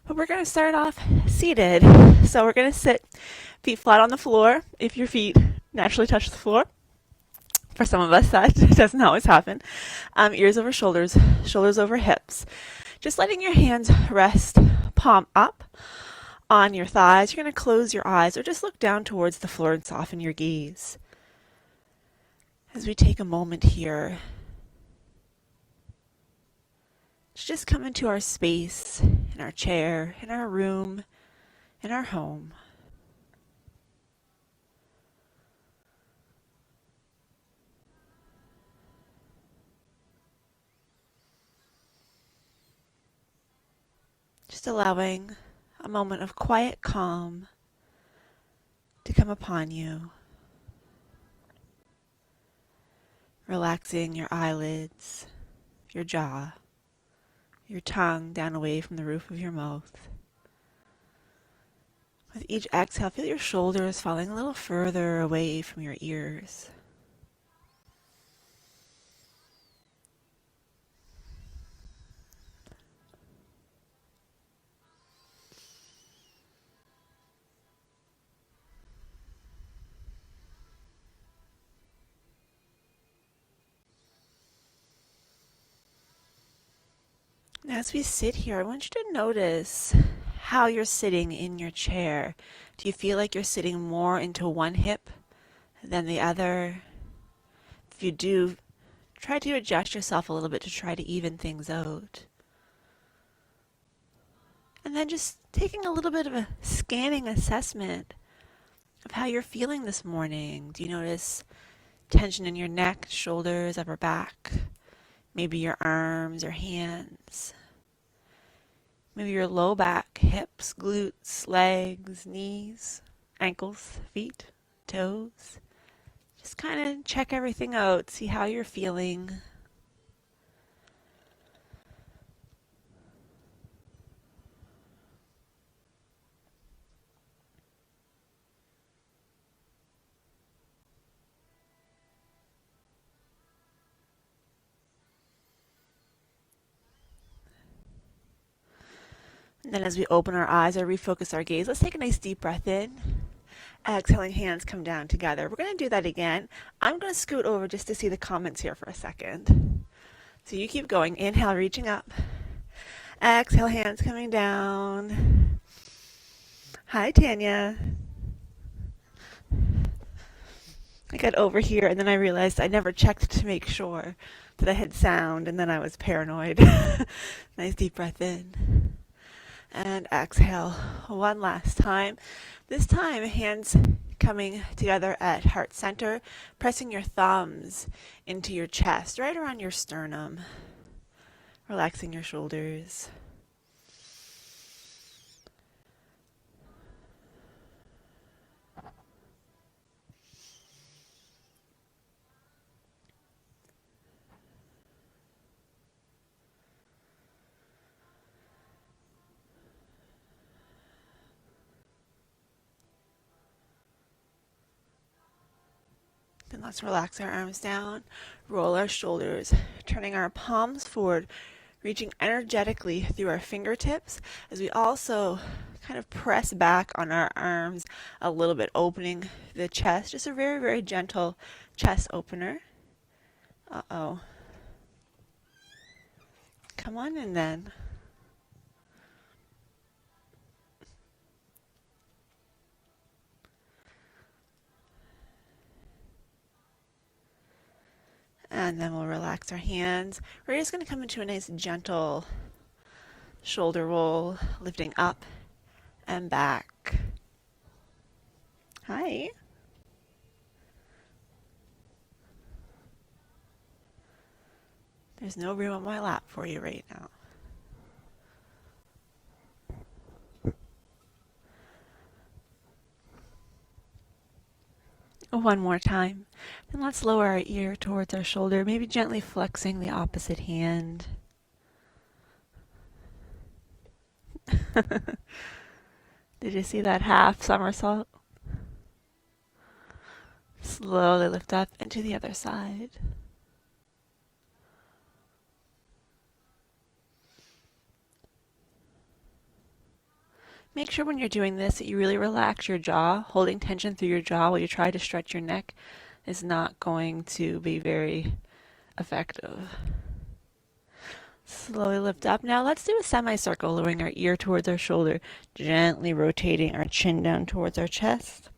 But we're going to start off seated. So we're going to sit feet flat on the floor if your feet naturally touch the floor. For some of us, that doesn't always happen. Ears over shoulders, shoulders over hips. Just letting your hands rest palm up on your thighs. You're going to close your eyes or just look down towards the floor and soften your gaze. As we take a moment here to just come into our space, in our chair, in our room, in our home. Just allowing a moment of quiet calm to come upon you. Relaxing your eyelids, your jaw, your tongue down away from the roof of your mouth. With each exhale, feel your shoulders falling a little further away from your ears. And as we sit here, I want you to notice how you're sitting in your chair. Do you feel like you're sitting more into one hip than the other? If you do, try to adjust yourself a little bit to try to even things out. And then just taking a little bit of a scanning assessment of how you're feeling this morning. Do you notice tension in your neck, shoulders, upper back? Maybe your arms or hands. Maybe your low back, hips, glutes, legs, knees, ankles, feet, toes. Just kind of check everything out, see how you're feeling. And then as we open our eyes or refocus our gaze, let's take a nice deep breath in. Exhaling, hands come down together. We're going to do that again. I'm going to scoot over just to see the comments here for a second. So you keep going. Inhale, reaching up. Exhale, hands coming down. Hi, Tanya. I got over here and then I realized I never checked to make sure that I had sound, and then I was paranoid. Nice deep breath in. And exhale one last time. This time, hands coming together at heart center, pressing your thumbs into your chest, right around your sternum, relaxing your shoulders. Then let's relax our arms down, roll our shoulders, turning our palms forward, reaching energetically through our fingertips as we also kind of press back on our arms a little bit, opening the chest. Just a very, very gentle chest opener. Uh-oh. Come on in then. And then we'll relax our hands. We're just going to come into a nice gentle shoulder roll, lifting up and back. Hi. There's no room on my lap for you right now. One more time. Then let's lower our ear towards our shoulder, maybe gently flexing the opposite hand. Did you see that half somersault? Slowly lift up into the other side. Make sure when you're doing this that you really relax your jaw. Holding tension through your jaw while you try to stretch your neck is not going to be very effective. Slowly lift up. Now let's do a semicircle, lowering our ear towards our shoulder, gently rotating our chin down towards our chest,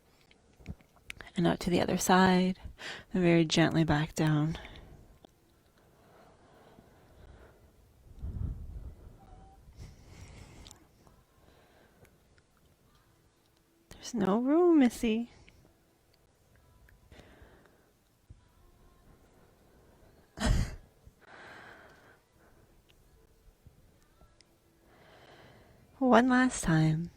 and out to the other side, and very gently back down. There's no room, Missy. One last time.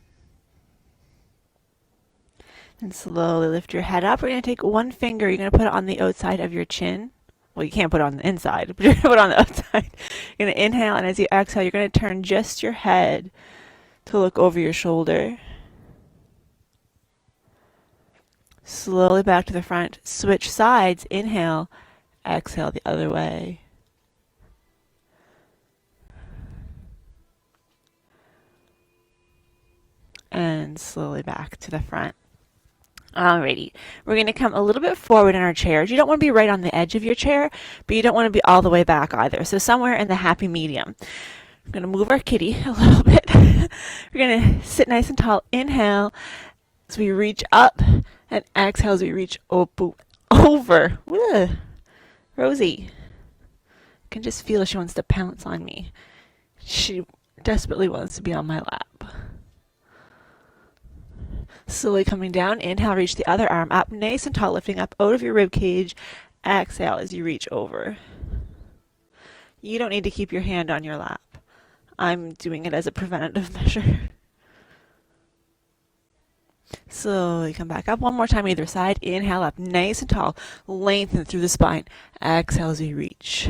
And slowly lift your head up. We're going to take one finger. You're going to put it on the outside of your chin. Well, you can't put it on the inside, but you're going to put it on the outside. You're going to inhale, and as you exhale, you're going to turn just your head to look over your shoulder. Slowly back to the front. Switch sides. Inhale. Exhale the other way. And slowly back to the front. Alrighty, we're going to come a little bit forward in our chairs. You don't want to be right on the edge of your chair, but you don't want to be all the way back either. So somewhere in the happy medium. We're going to move our kitty a little bit. We're going to sit nice and tall. Inhale as we reach up, and exhale as we reach over. Woo. Rosie, I can just feel she wants to pounce on me. She desperately wants to be on my lap. Slowly coming down, inhale, reach the other arm up, nice and tall, lifting up out of your rib cage. Exhale as you reach over. You don't need to keep your hand on your lap. I'm doing it as a preventative measure. Slowly come back up one more time either side. Inhale up, nice and tall, lengthen through the spine. Exhale as you reach.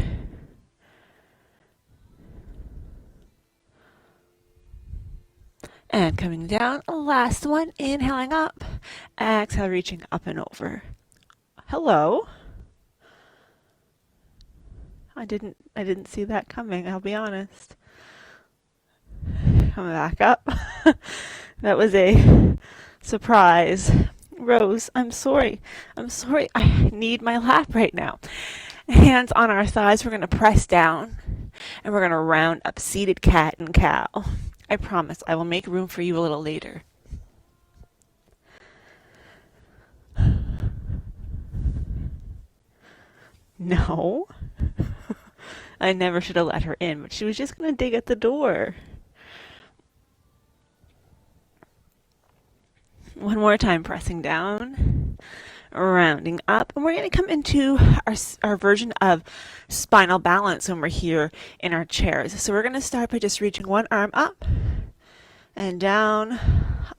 And coming down, last one, inhaling up, exhale, reaching up and over. Hello. I didn't see that coming, I'll be honest. Coming back up. That was a surprise. Rose, I'm sorry. I need my lap right now. Hands on our thighs, we're going to press down, and we're going to round up, seated cat and cow. I promise I will make room for you a little later. No. I never should have let her in, but she was just going to dig at the door. One more time, pressing down, rounding up, and we're going to come into our version of spinal balance when we're here in our chairs. So we're going to start by just reaching one arm up and down,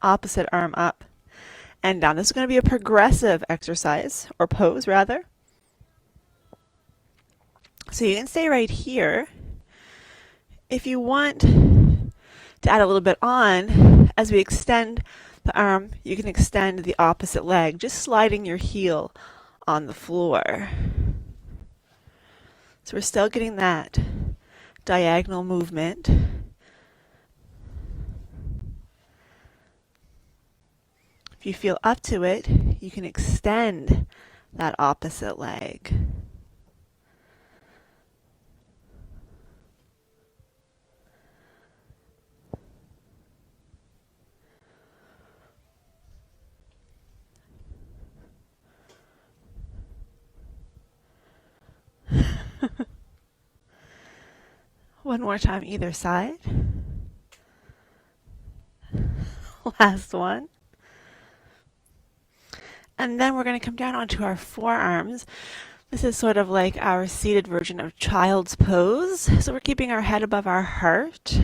opposite arm up and down. This is going to be a progressive exercise, or pose rather. So you can stay right here. If you want to add a little bit on, as we extend the arm, you can extend the opposite leg, just sliding your heel on the floor. So we're still getting that diagonal movement. If you feel up to it, you can extend that opposite leg. One more time either side. Last one. And then we're going to come down onto our forearms. This is sort of like our seated version of child's pose. So we're keeping our head above our heart.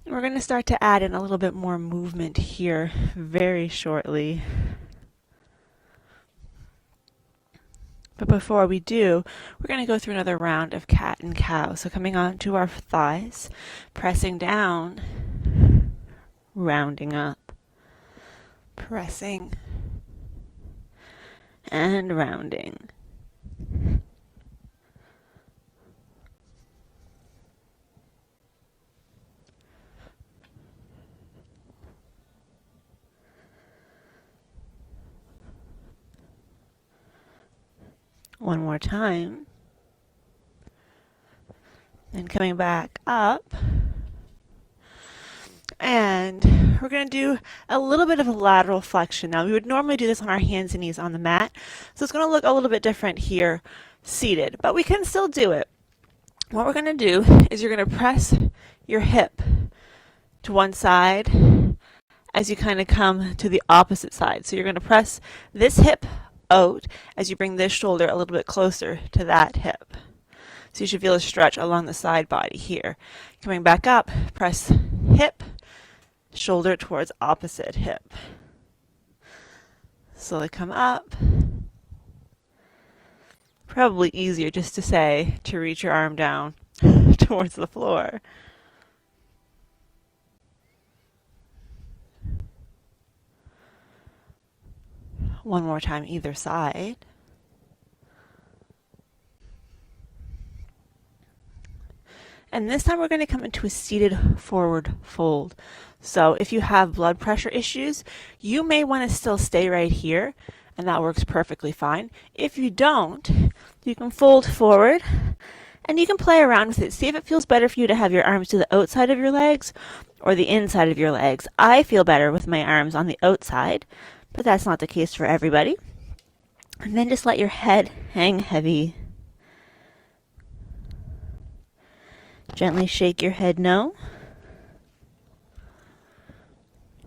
We're going to start to add in a little bit more movement here very shortly. But before we do, we're going to go through another round of cat and cow. So coming onto our thighs, pressing down, rounding up, pressing, and rounding. One more time. And coming back up. And we're going to do a little bit of a lateral flexion. Now, we would normally do this on our hands and knees on the mat, so it's going to look a little bit different here seated, but we can still do it. What we're going to do is you're going to press your hip to one side as you kind of come to the opposite side. So you're going to press this hip out as you bring this shoulder a little bit closer to that hip. So you should feel a stretch along the side body here. Coming back up, press hip, shoulder towards opposite hip. Slowly come up. Probably easier just to say to reach your arm down towards the floor. One more time either side. And this time we're going to come into a seated forward fold. So if you have blood pressure issues, you may want to still stay right here, and that works perfectly fine. If you don't, you can fold forward and you can play around with it. See if it feels better for you to have your arms to the outside of your legs or the inside of your legs. I feel better with my arms on the outside, but that's not the case for everybody. And then just let your head hang heavy. Gently shake your head no.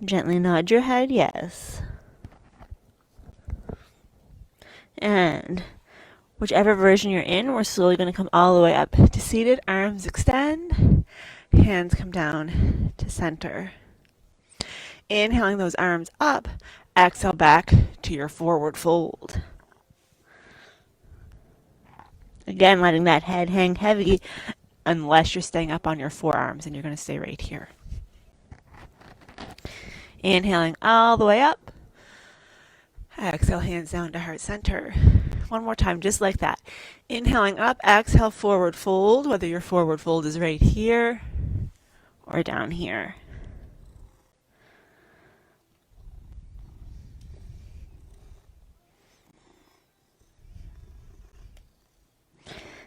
Gently nod your head yes. And whichever version you're in, we're slowly going to come all the way up to seated. Arms extend. Hands come down to center. Inhaling those arms up, exhale back to your forward fold. Again, letting that head hang heavy unless you're staying up on your forearms, and you're going to stay right here. Inhaling all the way up. Exhale, hands down to heart center. One more time, just like that. Inhaling up, exhale, forward fold, whether your forward fold is right here or down here.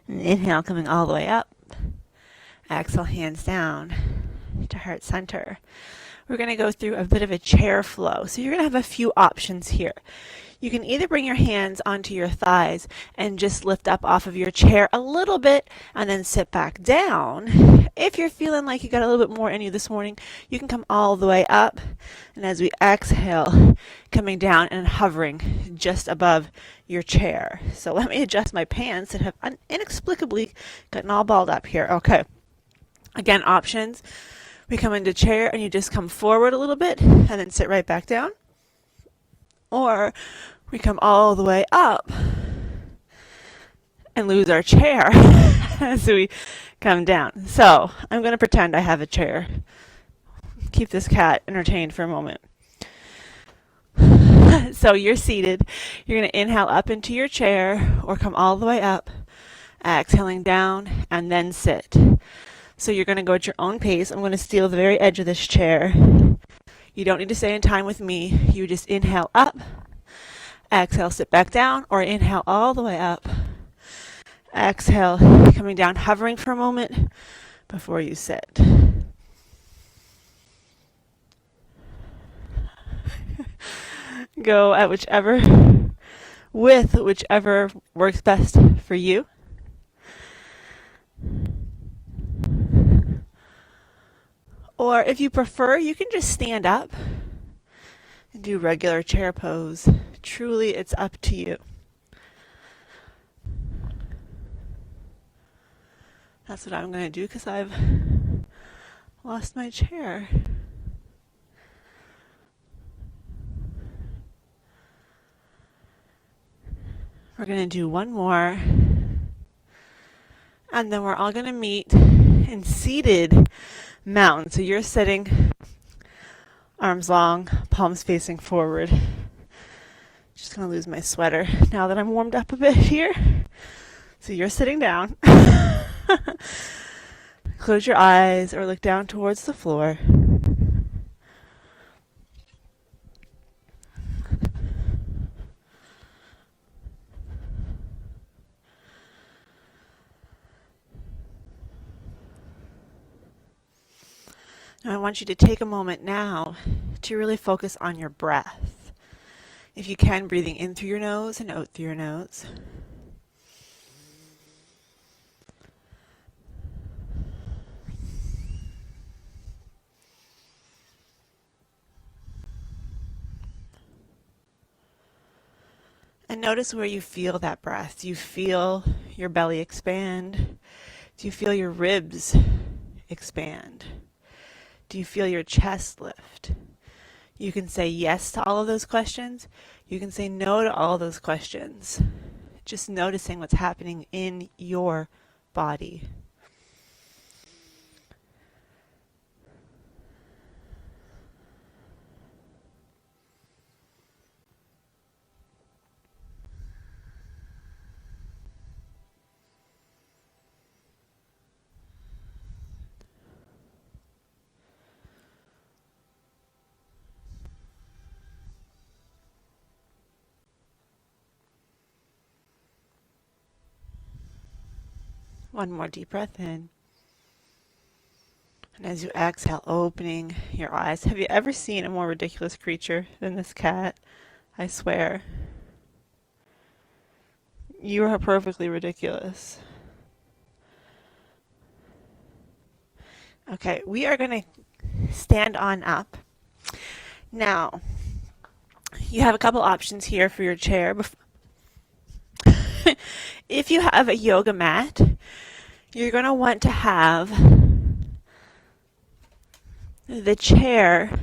And inhale, coming all the way up. Exhale, hands down to heart center. We're going to go through a bit of a chair flow. So you're going to have a few options here. You can either bring your hands onto your thighs and just lift up off of your chair a little bit and then sit back down. If you're feeling like you got a little bit more in you this morning, you can come all the way up. And as we exhale, coming down and hovering just above your chair. So let me adjust my pants that have inexplicably gotten all balled up here. Okay. Again, options. We come into chair and you just come forward a little bit and then sit right back down. Or we come all the way up and lose our chair as we come down. So I'm going to pretend I have a chair. Keep this cat entertained for a moment. So you're seated. You're going to inhale up into your chair or come all the way up, exhaling down and then sit. So you're going to go at your own pace. I'm going to steal the very edge of this chair. You don't need to stay in time with me. You just inhale up, exhale, sit back down, or inhale all the way up. Exhale, coming down, hovering for a moment before you sit. Go at whichever works best for you. Or if you prefer, you can just stand up and do regular chair pose. Truly, it's up to you. That's what I'm going to do because I've lost my chair. We're going to do one more. And then we're all going to meet in seated mountain. So you're sitting, arms long, palms facing forward. Just going to lose my sweater now that I'm warmed up a bit here. So you're sitting down. Close your eyes or look down towards the floor. Now I want you to take a moment now to really focus on your breath. If you can, breathing in through your nose and out through your nose. And notice where you feel that breath. Do you feel your belly expand? Do you feel your ribs expand? Do you feel your chest lift? You can say yes to all of those questions. You can say no to all of those questions. Just noticing what's happening in your body. One more deep breath in. And as you exhale, opening your eyes. Have you ever seen a more ridiculous creature than this cat? I swear. You are perfectly ridiculous. Okay, we are going to stand on up. Now, you have a couple options here for your chair. If you have a yoga mat, you're going to want to have the chair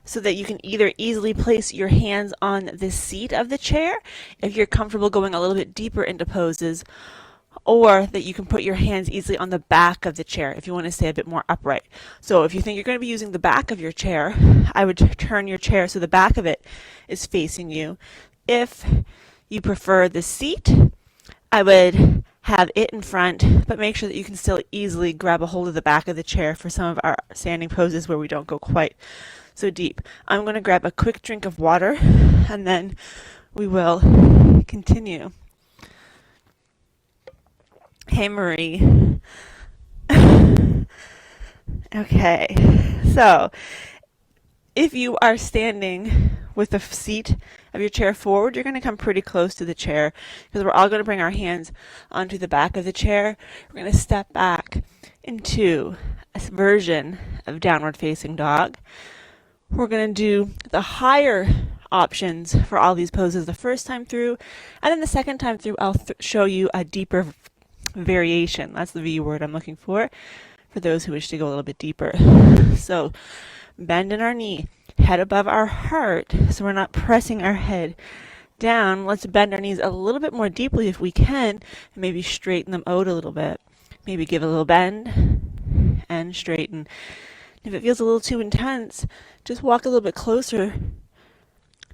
so that you can either easily place your hands on the seat of the chair if you're comfortable going a little bit deeper into poses, or that you can put your hands easily on the back of the chair if you want to stay a bit more upright. So if you think you're going to be using the back of your chair, I would turn your chair so the back of it is facing you. If you prefer the seat, I would have it in front, but make sure that you can still easily grab a hold of the back of the chair for some of our standing poses where we don't go quite so deep. I'm going to grab a quick drink of water and then we will continue. Hey, Marie. Okay, so if you are standing with the seat of your chair forward, you're going to come pretty close to the chair because we're all going to bring our hands onto the back of the chair. We're going to step back into a version of downward facing dog. We're going to do the higher options for all these poses the first time through, and then the second time through I'll show you a deeper variation. That's the V word I'm looking for those who wish to go a little bit deeper. So bend in our knee, head above our heart, so we're not pressing our head down. Let's bend our knees a little bit more deeply if we can, and maybe straighten them out a little bit. Maybe give a little bend and straighten. If it feels a little too intense, just walk a little bit closer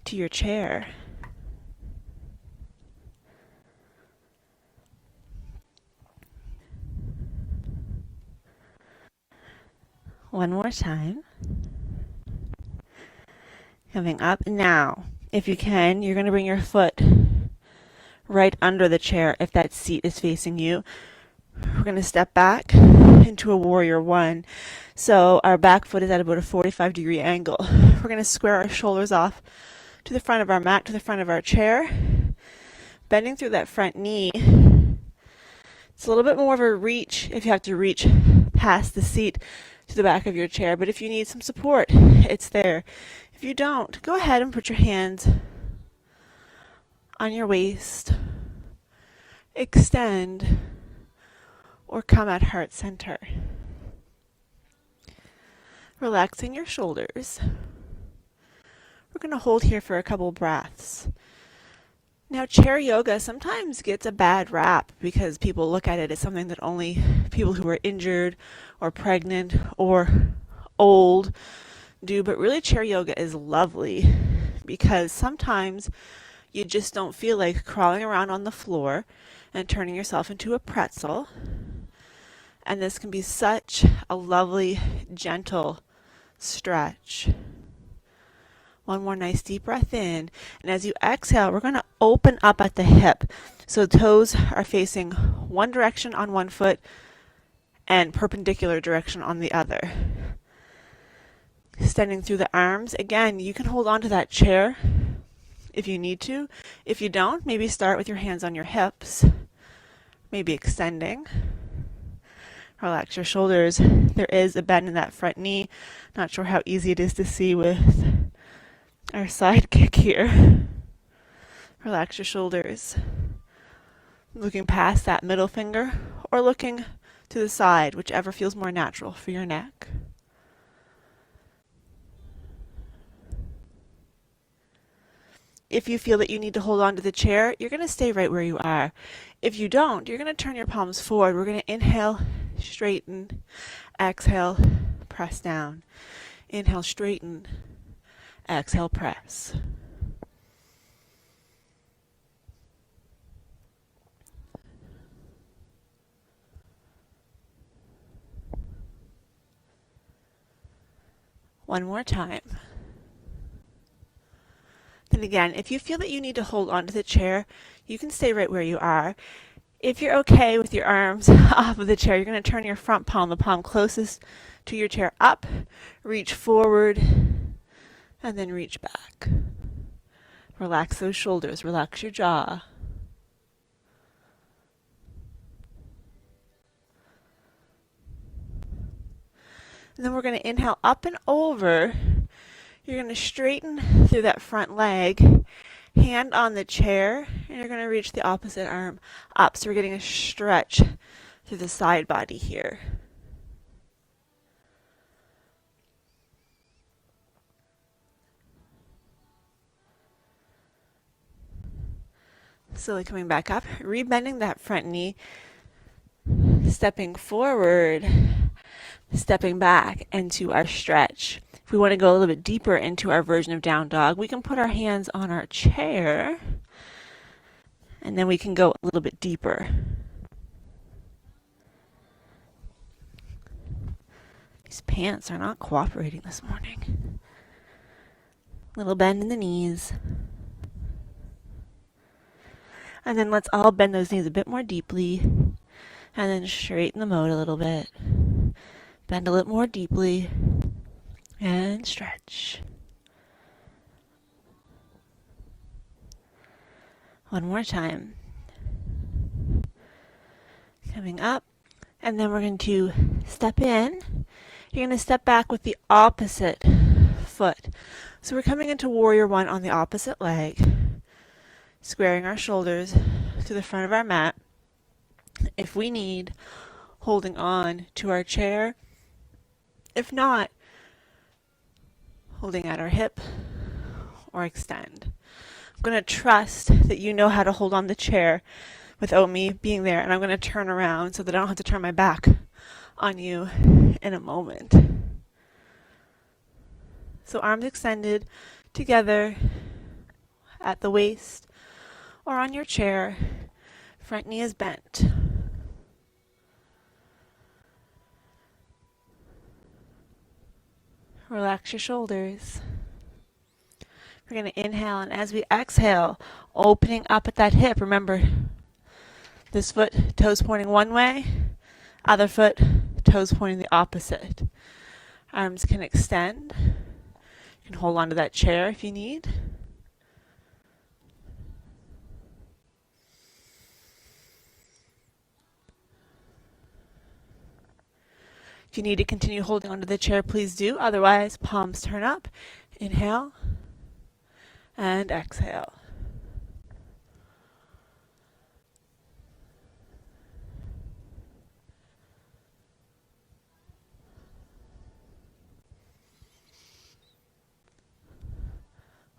to your chair. One more time. Coming up. Now, if you can, you're going to bring your foot right under the chair if that seat is facing you. We're going to step back into a warrior one. So our back foot is at about a 45-degree angle. We're going to square our shoulders off to the front of our mat, to the front of our chair, bending through that front knee. It's a little bit more of a reach if you have to reach past the seat to the back of your chair, but if you need some support, it's there. If you don't, go ahead and put your hands on your waist, extend, or come at heart center. Relaxing your shoulders. We're going to hold here for a couple breaths. Now, chair yoga sometimes gets a bad rap because people look at it as something that only people who are injured or pregnant or old do, but really chair yoga is lovely because sometimes you just don't feel like crawling around on the floor and turning yourself into a pretzel. And this can be such a lovely, gentle stretch. One more nice deep breath in. And as you exhale, we're going to open up at the hip. So toes are facing one direction on one foot and perpendicular direction on the other. extending through the arms. Again, you can hold on to that chair if you need to. If you don't, maybe start with your hands on your hips, maybe extending. Relax your shoulders. There is a bend in that front knee. Not sure how easy it is to see with our sidekick here. Relax your shoulders. Looking past that middle finger or looking to the side, whichever feels more natural for your neck. If you feel that you need to hold on to the chair, you're going to stay right where you are. If you don't, you're going to turn your palms forward. We're going to inhale, straighten, exhale, press down. Inhale, straighten, exhale, press. One more time. Then again, if you feel that you need to hold onto the chair, you can stay right where you are. If you're okay with your arms off of the chair, you're going to turn your front palm, the palm closest to your chair, up, reach forward, and then reach back. Relax those shoulders, relax your jaw. And then we're going to inhale up and over. You're going to straighten through that front leg, hand on the chair, and you're going to reach the opposite arm up. So we're getting a stretch through the side body here. Slowly coming back up, rebending that front knee, stepping forward, stepping back into our stretch. If we want to go a little bit deeper into our version of down dog, we can put our hands on our chair, and then we can go a little bit deeper. These pants are not cooperating this morning. Little bend in the knees. And then let's all bend those knees a bit more deeply, and then straighten them out a little bit. Bend a little more deeply, and stretch. One more time. Coming up, and then we're going to step in. You're going to step back with the opposite foot. So we're coming into Warrior One on the opposite leg, squaring our shoulders to the front of our mat. If we need, holding on to our chair. If not, holding at our hip or extend. I'm going to trust that you know how to hold on the chair without me being there, and I'm going to turn around so that I don't have to turn my back on you in a moment. So arms extended together at the waist or on your chair. Front knee is bent. Relax your shoulders. We're going to inhale, and as we exhale, opening up at that hip. Remember, this foot, toes pointing one way, other foot, toes pointing the opposite. Arms can extend. You can hold on to that chair if you need. If you need to continue holding onto the chair, please do. Otherwise, palms turn up. Inhale and exhale.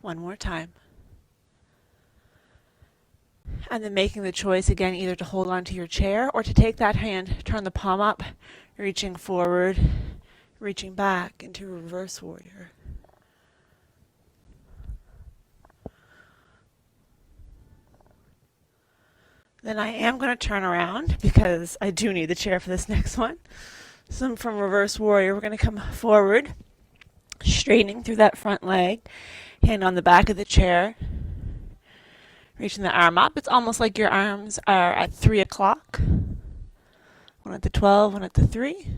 One more time. And then making the choice again either to hold on to your chair or to take that hand, turn the palm up, reaching forward, reaching back into reverse warrior. Then I am going to turn around because I do need the chair for this next one. So from reverse warrior, we're going to come forward, straightening through that front leg, hand on the back of the chair, reaching the arm up. It's almost like your arms are at 3 o'clock. One at the 12, one at the 3.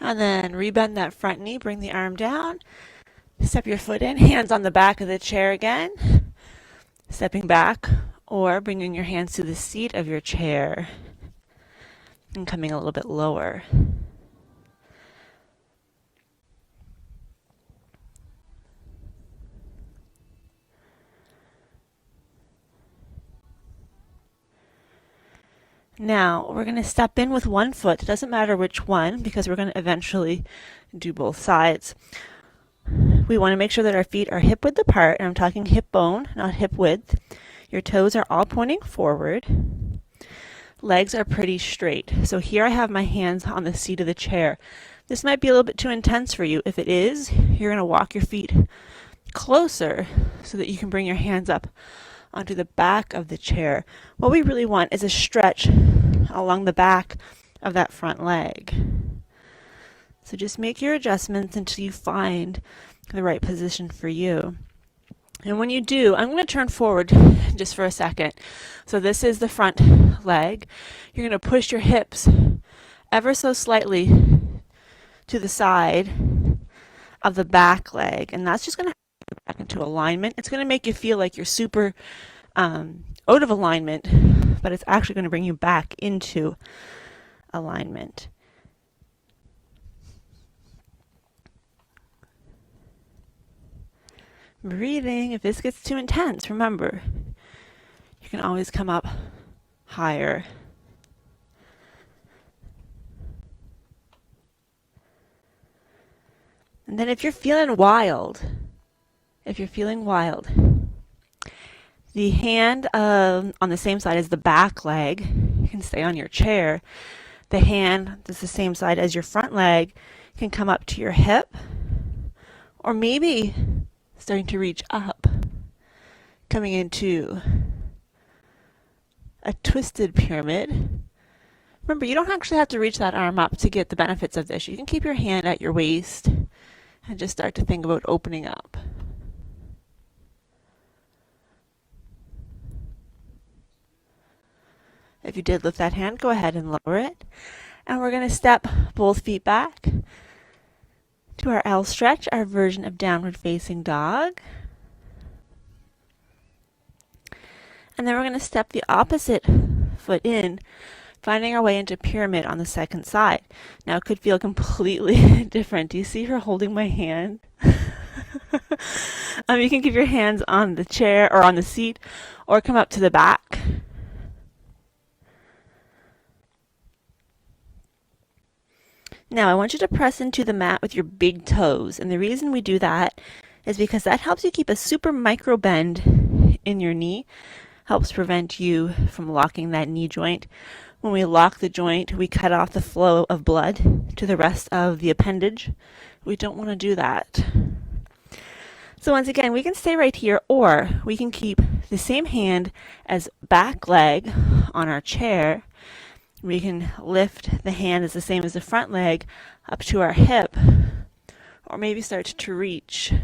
And then rebend that front knee, bring the arm down, step your foot in, hands on the back of the chair again, stepping back, or bringing your hands to the seat of your chair and coming a little bit lower. Now, we're going to step in with one foot. It doesn't matter which one because we're going to eventually do both sides. We want to make sure that our feet are hip width apart, and I'm talking hip bone, not hip width. Your toes are all pointing forward. Legs are pretty straight. So here I have my hands on the seat of the chair. This might be a little bit too intense for you. If it is, you're going to walk your feet closer so that you can bring your hands up onto the back of the chair. What we really want is a stretch along the back of that front leg. So just make your adjustments until you find the right position for you. And when you do, I'm going to turn forward just for a second. So this is the front leg. You're going to push your hips ever so slightly to the side of the back leg, and that's just going to back into alignment. It's going to make you feel like you're super out of alignment, but it's actually going to bring you back into alignment. Breathing. If this gets too intense, remember, you can always come up higher. And then if you're feeling wild, the hand on the same side as the back leg can stay on your chair. The hand that's the same side as your front leg can come up to your hip, or maybe starting to reach up, coming into a twisted pyramid. Remember, you don't actually have to reach that arm up to get the benefits of this. You can keep your hand at your waist and just start to think about opening up. If you did lift that hand, go ahead and lower it. And we're going to step both feet back to our L stretch, our version of downward facing dog. And then we're going to step the opposite foot in, finding our way into pyramid on the second side. Now it could feel completely different. Do you see her holding my hand? You can keep your hands on the chair or on the seat, or come up to the back. Now I want you to press into the mat with your big toes, and the reason we do that is because that helps you keep a super micro bend in your knee, helps prevent you from locking that knee joint. When we lock the joint, we cut off the flow of blood to the rest of the appendage. We don't want to do that. So once again, we can stay right here, or we can keep the same hand as back leg on our chair. We can lift the hand as the same as the front leg up to our hip, or maybe start to reach.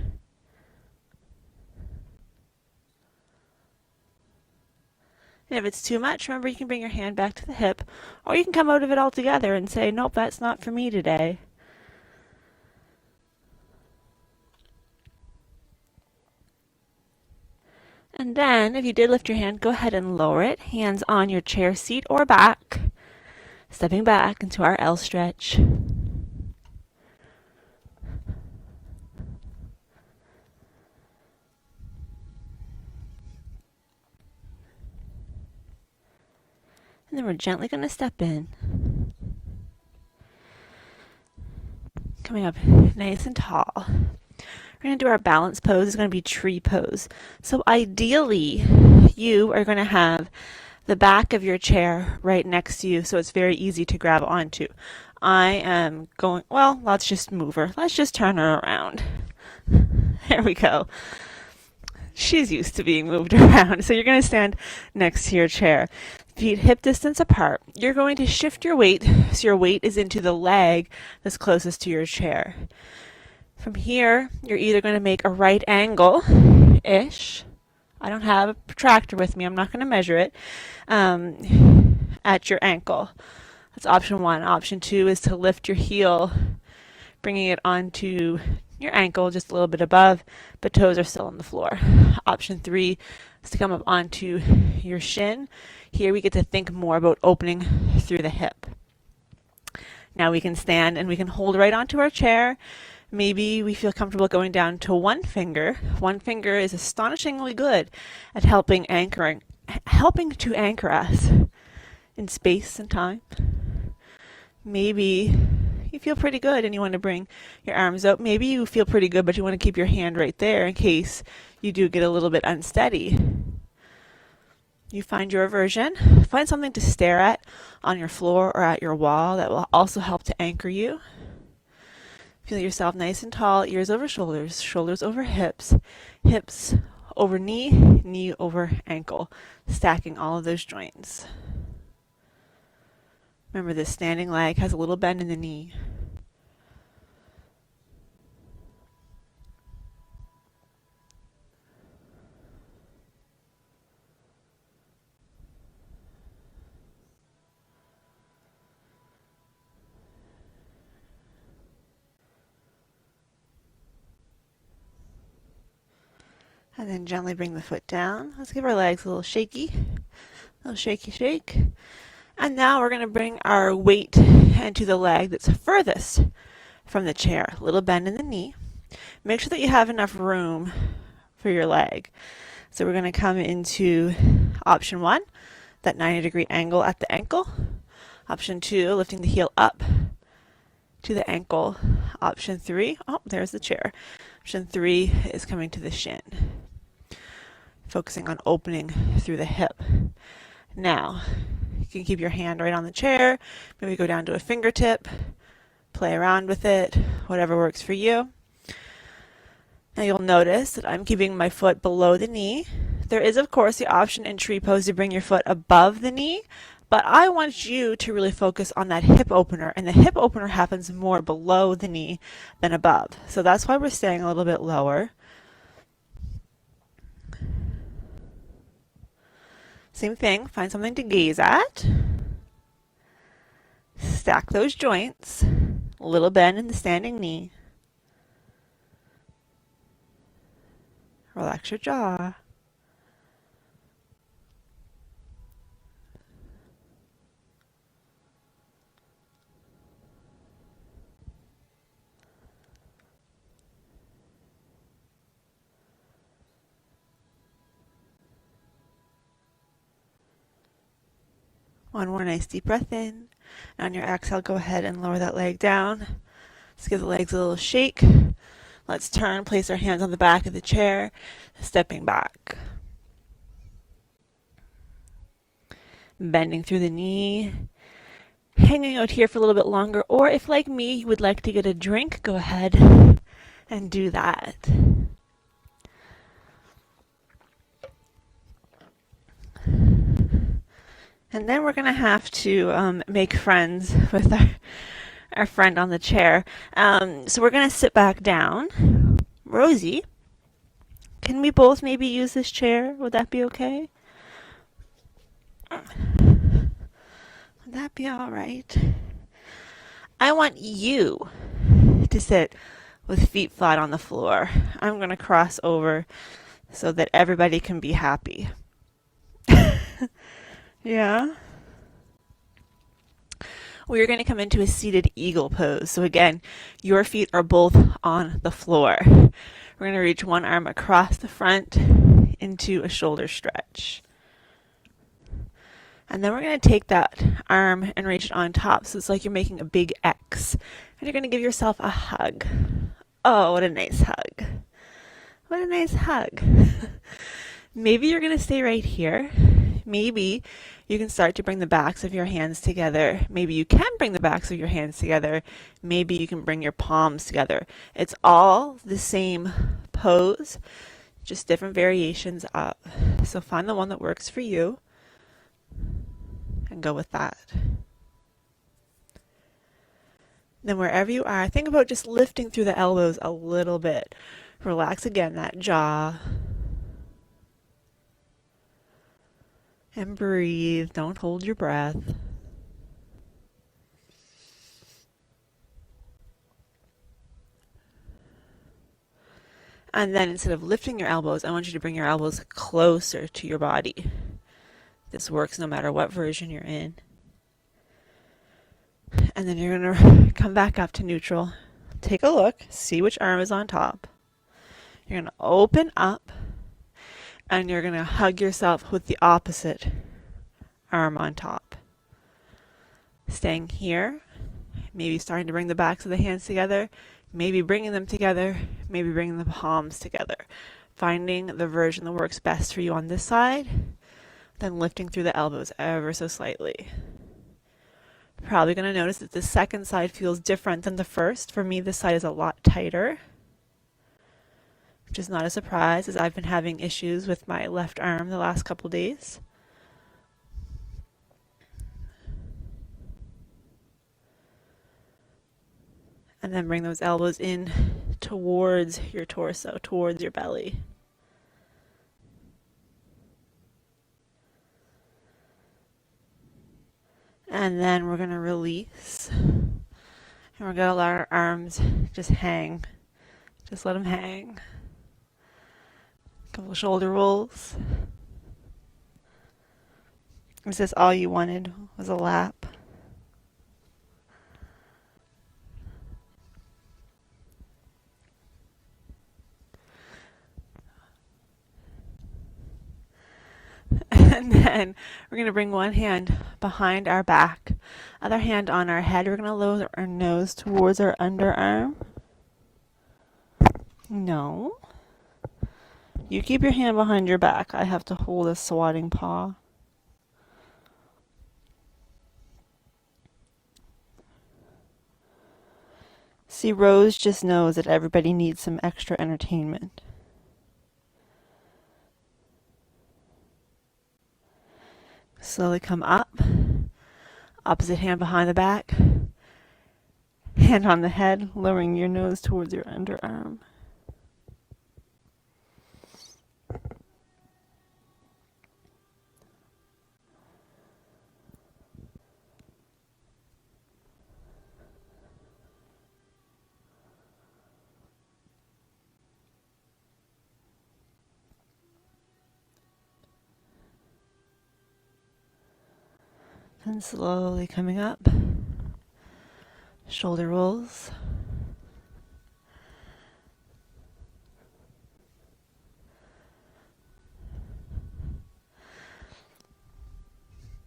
And if it's too much, remember, you can bring your hand back to the hip, or you can come out of it altogether and say, nope, that's not for me today. And then, if you did lift your hand, go ahead and lower it, hands on your chair seat or back, stepping back into our L stretch. And then we're gently going to step in, coming up nice and tall. We're going to do our balance pose. It's going to be tree pose. So ideally, you are going to have the back of your chair right next to you, so it's very easy to grab onto. I am going, well, let's just move her. Let's just turn her around. There we go. She's used to being moved around. So you're going to stand next to your chair. Feet hip distance apart. You're going to shift your weight so your weight is into the leg that's closest to your chair. From here, you're either going to make a right angle-ish. I don't have a protractor with me. I'm not going to measure it at your ankle. That's option one. Option two is to lift your heel bringing it onto your ankle just a little bit above, but toes are still on the floor. Option 3 is to come up onto your shin. Here we get to think more about opening through the hip. Now we can stand and we can hold right onto our chair. Maybe we feel comfortable going down to one finger. One finger is astonishingly good at helping to anchor us in space and time. Maybe you feel pretty good and you want to bring your arms out. Maybe you feel pretty good, but you want to keep your hand right there in case you do get a little bit unsteady. You find your version. Find something to stare at on your floor or at your wall that will also help to anchor you. Feel yourself nice and tall, ears over shoulders, shoulders over hips, hips over knee, knee over ankle, stacking all of those joints. Remember, this standing leg has a little bend in the knee. And then gently bring the foot down. Let's give our legs a little shaky. A little shaky shake. And now we're going to bring our weight into the leg that's furthest from the chair. A little bend in the knee. Make sure that you have enough room for your leg. So we're going to come into option 1, that 90-degree angle at the ankle. Option 2, lifting the heel up to the ankle. Option 3, oh, there's the chair. Option 3 is coming to the shin. Focusing on opening through the hip. Now, you can keep your hand right on the chair. Maybe go down to a fingertip. Play around with it, whatever works for you. Now you'll notice that I'm keeping my foot below the knee. There is, of course, the option in tree pose to bring your foot above the knee, but I want you to really focus on that hip opener, and the hip opener happens more below the knee than above. So that's why we're staying a little bit lower. Same thing, find something to gaze at. Stack those joints. A little bend in the standing knee. Relax your jaw. One more nice deep breath in. And on your exhale, go ahead and lower that leg down. Let's give the legs a little shake. Let's turn, place our hands on the back of the chair, stepping back. Bending through the knee. Hanging out here for a little bit longer, or if like me, you would like to get a drink, go ahead and do that. And then we're going to have to make friends with our friend on the chair. So we're going to sit back down. Rosie, can we both maybe use this chair? Would that be okay? Would that be all right? I want you to sit with feet flat on the floor. I'm going to cross over so that everybody can be happy. Yeah. We're going to come into a seated eagle pose. So again, your feet are both on the floor. We're going to reach one arm across the front into a shoulder stretch. And then we're going to take that arm and reach it on top. So it's like you're making a big X. And you're going to give yourself a hug. Oh, what a nice hug. What a nice hug. Maybe you're going to stay right here. Maybe you can start to bring the backs of your hands together. Maybe you can bring the backs of your hands together. Maybe you can bring your palms together. It's all the same pose, just different variations up. So find the one that works for you and go with that. Then wherever you are, think about just lifting through the elbows a little bit. Relax again, that jaw. And breathe. Don't hold your breath. And then instead of lifting your elbows, I want you to bring your elbows closer to your body. This works no matter what version you're in. And then you're going to come back up to neutral. Take a look, see which arm is on top. You're going to open up, and you're going to hug yourself with the opposite arm on top. Staying here, maybe starting to bring the backs of the hands together, maybe bringing them together, maybe bringing the palms together. Finding the version that works best for you on this side, then lifting through the elbows ever so slightly. Probably going to notice that the second side feels different than the first. For me, this side is a lot tighter, which is not a surprise as I've been having issues with my left arm the last couple days. And then bring those elbows in towards your torso, towards your belly. And then we're going to release. And we're going to let our arms just hang. Just let them hang. A couple shoulder rolls. Is this all you wanted? Was a lap? And then we're going to bring one hand behind our back, other hand on our head. We're going to lower our nose towards our underarm. No. You keep your hand behind your back. I have to hold a swatting paw. See, Rose just knows that everybody needs some extra entertainment. Slowly come up. Opposite hand behind the back. Hand on the head, lowering your nose towards your underarm. Then slowly coming up. Shoulder rolls.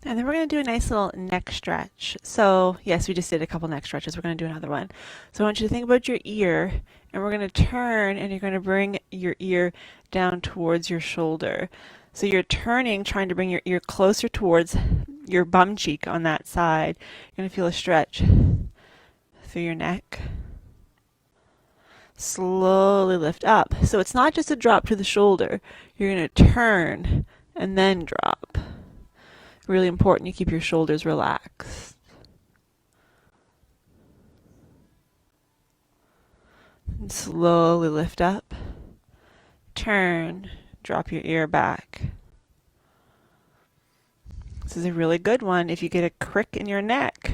And then we're going to do a nice little neck stretch. So yes, we just did a couple neck stretches. We're going to do another one. So I want you to think about your ear, and we're going to turn, and you're going to bring your ear down towards your shoulder. So you're turning, trying to bring your ear closer towards your bum cheek on that side. You're going to feel a stretch through your neck. Slowly lift up. So it's not just a drop to the shoulder. You're going to turn and then drop. Really important you keep your shoulders relaxed. And slowly lift up. Turn. Drop your ear back. This is a really good one if you get a crick in your neck.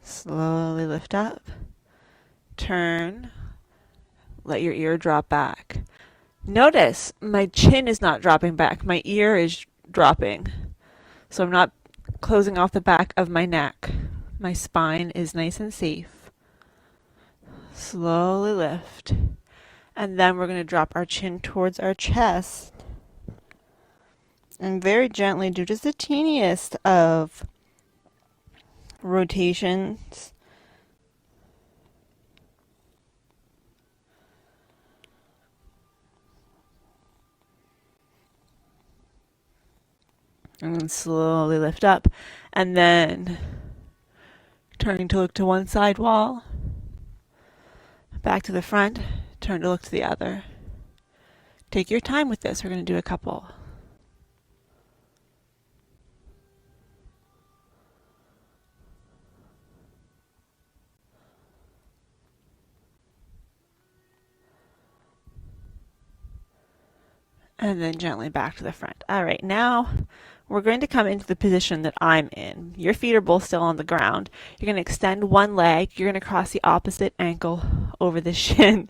Slowly lift up. Turn. Let your ear drop back. Notice my chin is not dropping back. My ear is dropping. So I'm not closing off the back of my neck. My spine is nice and safe. Slowly lift. And then we're going to drop our chin towards our chest. And very gently do just the teeniest of rotations. And then slowly lift up. And then turning to look to one side wall. Back to the front. Turn to look to the other. Take your time with this. We're going to do a couple. And then gently back to the front. All right, now we're going to come into the position that I'm in. Your feet are both still on the ground. You're going to extend one leg. You're going to cross the opposite ankle over the shin.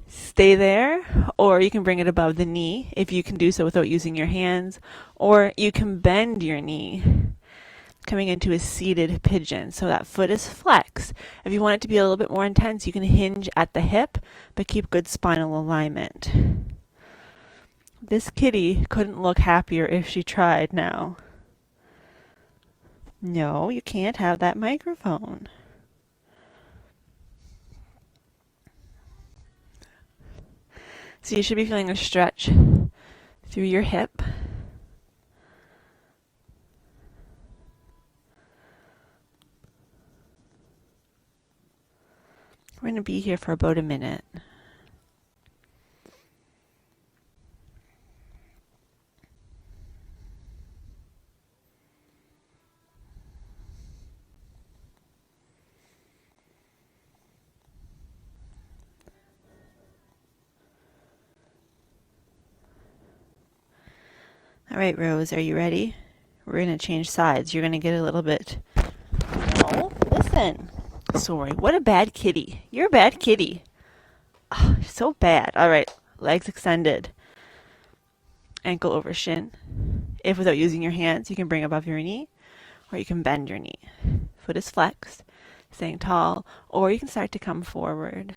Stay there, or you can bring it above the knee if you can do so without using your hands, or you can bend your knee, coming into a seated pigeon. So that foot is flexed. If you want it to be a little bit more intense, you can hinge at the hip, but keep good spinal alignment. This kitty couldn't look happier if she tried now. No, you can't have that microphone. So you should be feeling a stretch through your hip. We're going to be here for about a minute. All right, Rose, are you ready? We're going to change sides. You're going to get a little bit... No, listen. Sorry, what a bad kitty. You're a bad kitty. Oh, so bad. All right, legs extended. Ankle over shin. If without using your hands, you can bring above your knee, or you can bend your knee. Foot is flexed, staying tall, or you can start to come forward.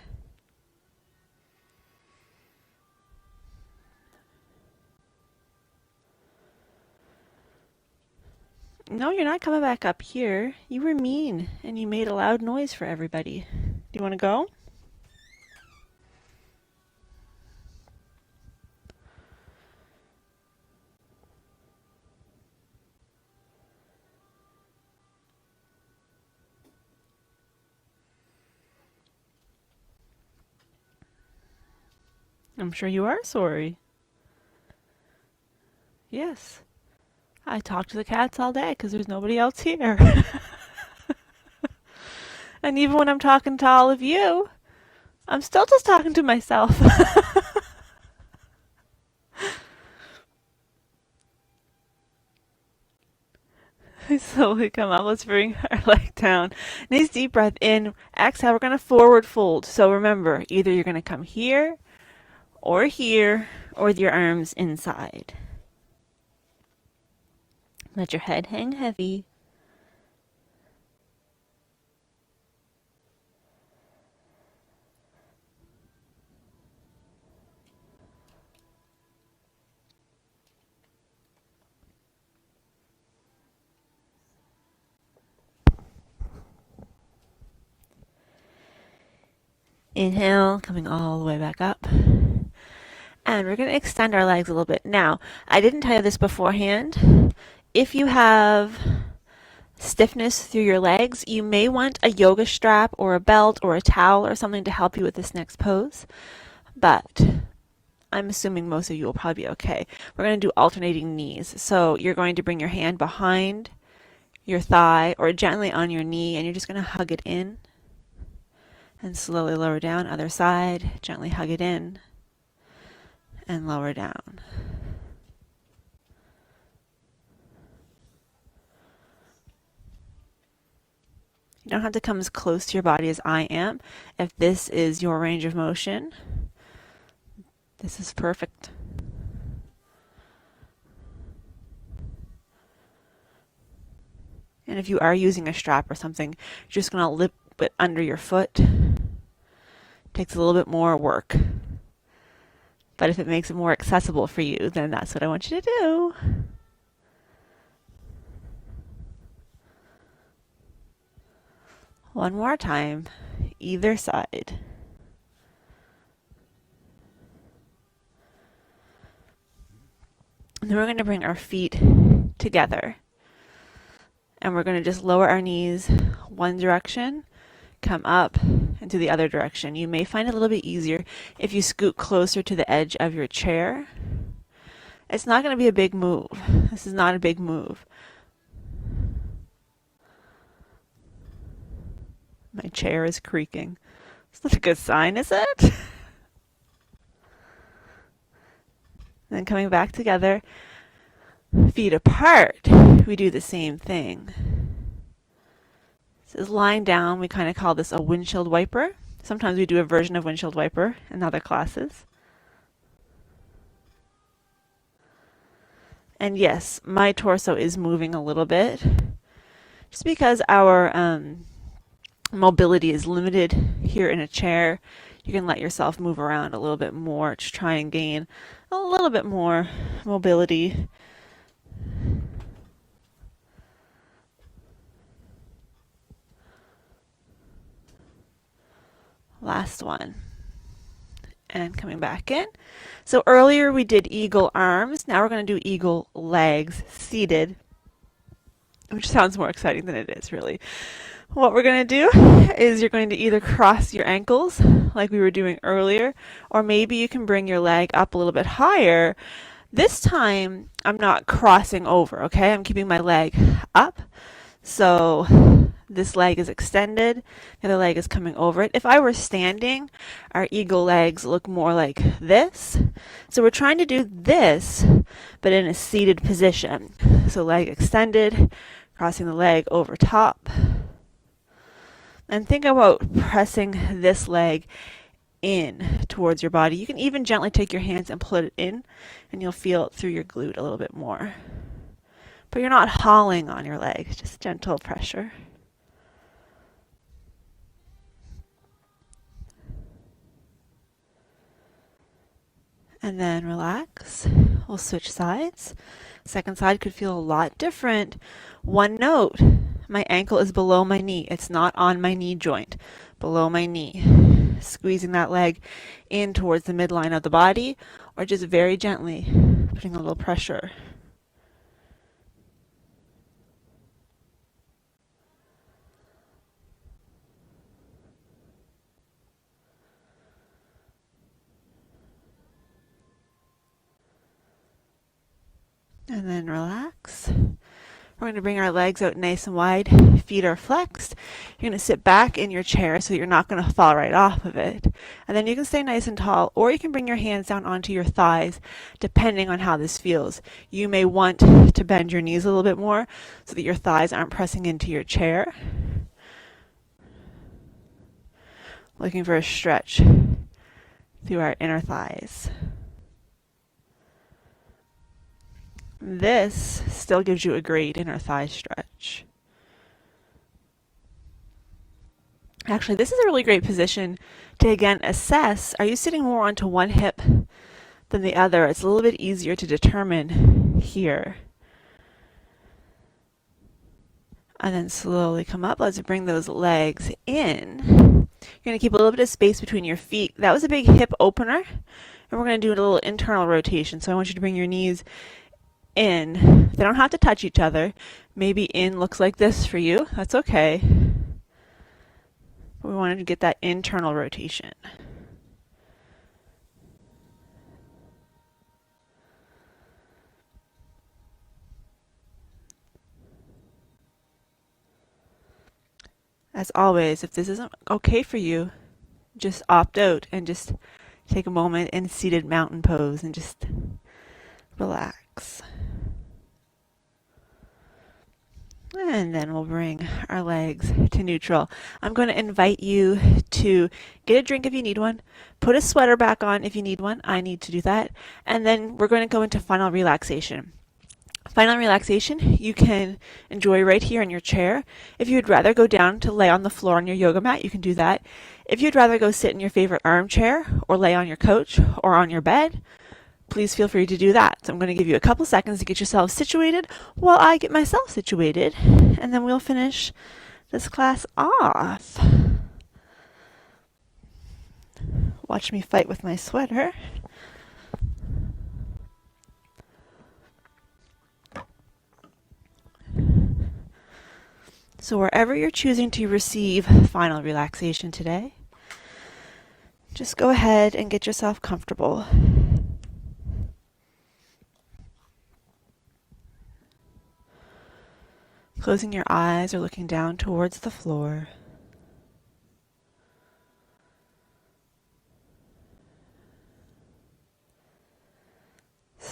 No, you're not coming back up here. You were mean, and you made a loud noise for everybody. Do you want to go? I'm sure you are sorry. Yes. I talk to the cats all day because there's nobody else here. And even when I'm talking to all of you, I'm still just talking to myself. We slowly come up. Let's bring our leg down. Nice deep breath in. Exhale. We're going to forward fold. So remember, either you're going to come here, or with your arms inside. Let your head hang heavy. Inhale, coming all the way back up. And we're going to extend our legs a little bit. Now, I didn't tell you this beforehand. If you have stiffness through your legs, you may want a yoga strap or a belt or a towel or something to help you with this next pose. But I'm assuming most of you will probably be okay. We're going to do alternating knees. So you're going to bring your hand behind your thigh or gently on your knee, and you're just going to hug it in. And slowly lower down. Other side, gently hug it in and lower down. You don't have to come as close to your body as I am. If this is your range of motion, this is perfect. And if you are using a strap or something, you're just going to lip it under your foot. Takes a little bit more work. But if it makes it more accessible for you, then that's what I want you to do. One more time, either side. And then we're going to bring our feet together. And we're going to just lower our knees one direction, come up, and to the other direction. You may find it a little bit easier if you scoot closer to the edge of your chair. It's not going to be a big move. This is not a big move. My chair is creaking. It's not a good sign, is it? Then then coming back together, feet apart, we do the same thing. This is lying down. We kind of call this a windshield wiper. Sometimes we do a version of windshield wiper in other classes. And yes, my torso is moving a little bit, just because our mobility is limited here in a chair. You can let yourself move around a little bit more to try and gain a little bit more mobility. Last one. And coming back in. So earlier we did eagle arms. Now we're going to do eagle legs seated, which sounds more exciting than it is, really. What we're going to do is you're going to either cross your ankles like we were doing earlier, or maybe you can bring your leg up a little bit higher. This time I'm not crossing over, okay? I'm keeping my leg up. So this leg is extended, the other leg is coming over it. If I were standing, our eagle legs look more like this. So we're trying to do this, but in a seated position. So leg extended, crossing the leg over top. And think about pressing this leg in towards your body. You can even gently take your hands and put it in, and you'll feel it through your glute a little bit more. But you're not hauling on your leg, just gentle pressure. And then relax. We'll switch sides. Second side could feel a lot different. One note, my ankle is below my knee. It's not on my knee joint, below my knee. Squeezing that leg in towards the midline of the body, or just very gently putting a little pressure. And then relax. We're going to bring our legs out nice and wide. Feet are flexed. You're going to sit back in your chair so you're not going to fall right off of it. And then you can stay nice and tall, or you can bring your hands down onto your thighs, depending on how this feels. You may want to bend your knees a little bit more so that your thighs aren't pressing into your chair. Looking for a stretch through our inner thighs. This still gives you a great inner thigh stretch. Actually, this is a really great position to again assess, are you sitting more onto one hip than the other? It's a little bit easier to determine here. And then slowly come up. Let's bring those legs in. You're going to keep a little bit of space between your feet. That was a big hip opener. And we're going to do a little internal rotation. So I want you to bring your knees in. They don't have to touch each other. Maybe in looks like this for you. That's okay. But we wanted to get that internal rotation. As always, if this isn't okay for you, just opt out and just take a moment in seated mountain pose and just relax. And then we'll bring our legs to neutral. I'm going to invite you to get a drink if you need one, put a sweater back on if you need one. I need to do that. And then we're going to go into final relaxation. Final relaxation you can enjoy right here in your chair. If you'd rather go down to lay on the floor on your yoga mat, you can do that. If you'd rather go sit in your favorite armchair or lay on your couch or on your bed, please feel free to do that. So I'm going to give you a couple seconds to get yourself situated while I get myself situated, and then we'll finish this class off. Watch me fight with my sweater. So wherever you're choosing to receive final relaxation today, just go ahead and get yourself comfortable. Closing your eyes or looking down towards the floor.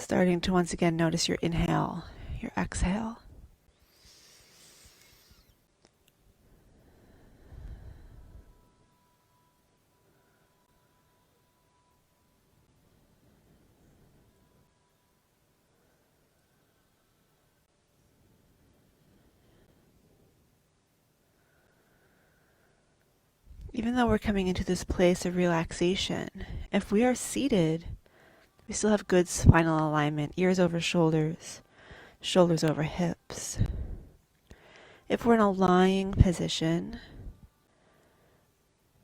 Starting to once again notice your inhale, your exhale. Even though we're coming into this place of relaxation, if we are seated, we still have good spinal alignment, ears over shoulders, shoulders over hips. If we're in a lying position,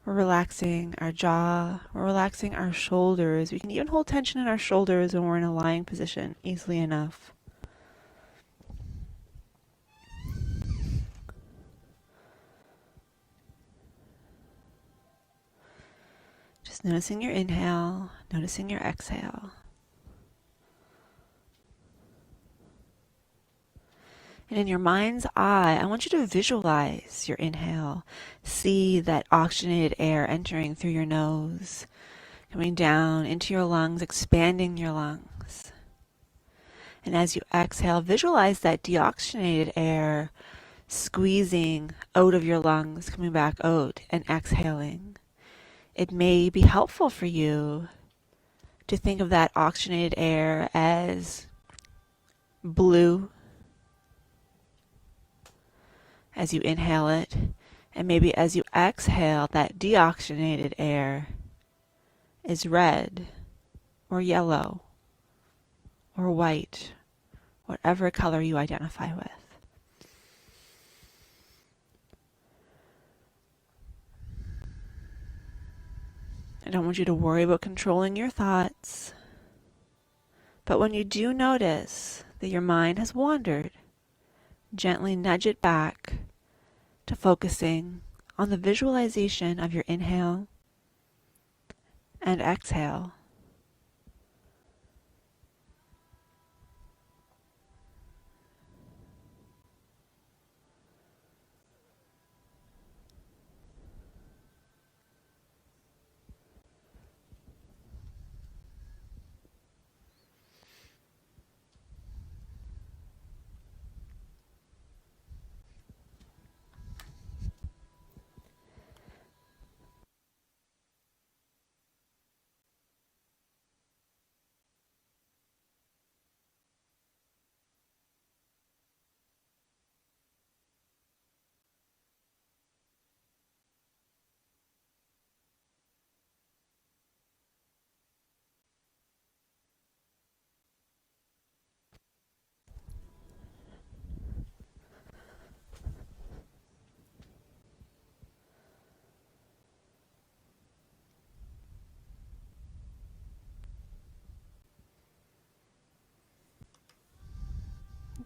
we're relaxing our jaw, we're relaxing our shoulders. We can even hold tension in our shoulders when we're in a lying position easily enough. Just noticing your inhale, noticing your exhale. And in your mind's eye, I want you to visualize your inhale. See that oxygenated air entering through your nose, coming down into your lungs, expanding your lungs. And as you exhale, visualize that deoxygenated air squeezing out of your lungs, coming back out and exhaling. It may be helpful for you to think of that oxygenated air as blue as you inhale it, and maybe as you exhale, that deoxygenated air is red or yellow or white, whatever color you identify with. I don't want you to worry about controlling your thoughts, but when you do notice that your mind has wandered, gently nudge it back to focusing on the visualization of your inhale and exhale.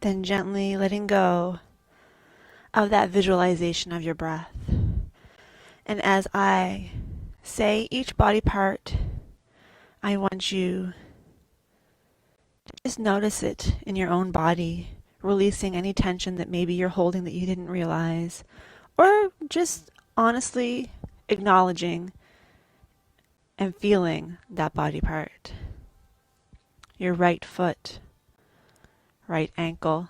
Then gently letting go of that visualization of your breath. And as I say each body part, I want you to just notice it in your own body, releasing any tension that maybe you're holding that you didn't realize, or just honestly acknowledging and feeling that body part. Your right foot, right ankle,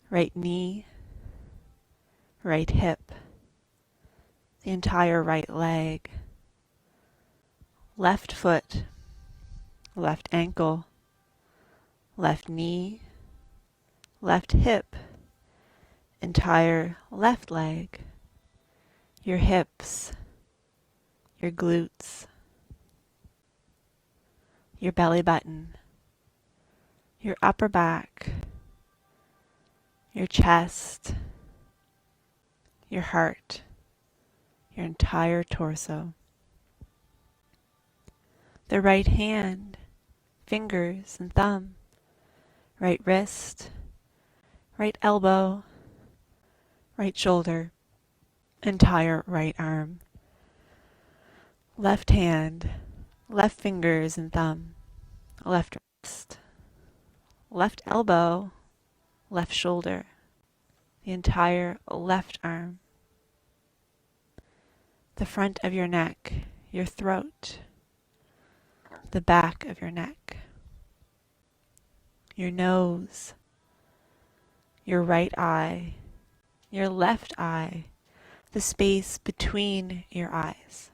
right knee, right hip, the entire right leg, left foot, left ankle, left knee, left hip, entire left leg, your hips, your glutes, your belly button, your upper back, your chest, your heart, your entire torso. The right hand, fingers and thumb, right wrist, right elbow, right shoulder, entire right arm. Left hand, left fingers and thumb, left wrist, left elbow, left shoulder, the entire left arm. The front of your neck, your throat, the back of your neck, your nose, your right eye, your left eye, the space between your eyes,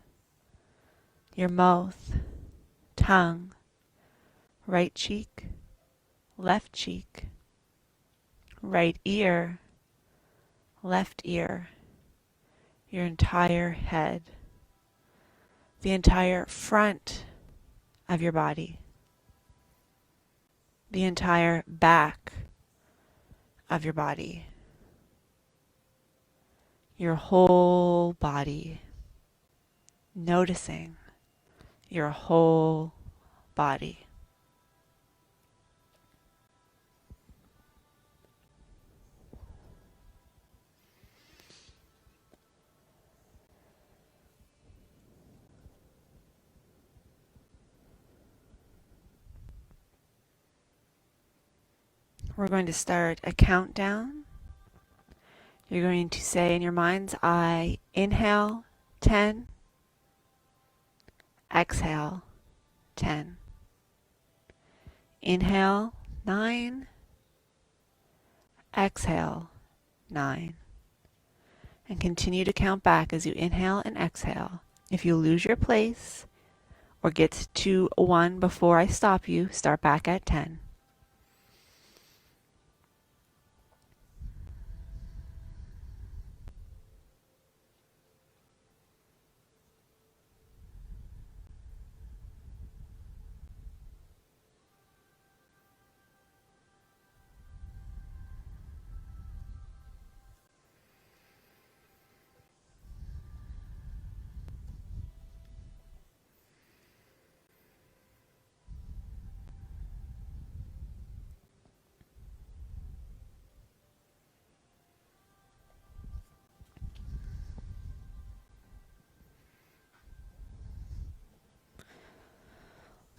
your mouth, tongue, right cheek, left cheek, right ear, left ear, your entire head, the entire front of your body, the entire back of your body, your whole body, noticing your whole body. We're going to start a countdown. You're going to say in your mind's eye, inhale 10, exhale 10. Inhale 9, exhale 9. And continue to count back as you inhale and exhale. If you lose your place or get to 1 before I stop you, start back at 10.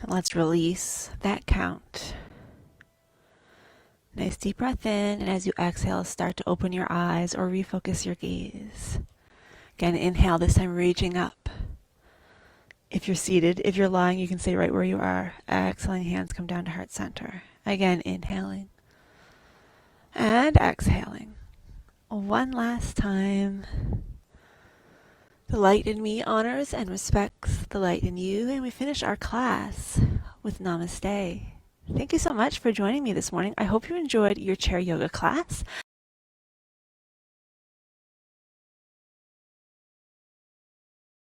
And let's release that count. Nice deep breath in, and as you exhale, start to open your eyes or refocus your gaze. Again, inhale, this time reaching up. If you're seated, if you're lying, you can stay right where you are. Exhaling, hands come down to heart center. Again, inhaling and exhaling. One last time. The light in me honors and respects the light in you, and we finish our class with Namaste. Thank you so much for joining me this morning. I hope you enjoyed your chair yoga class.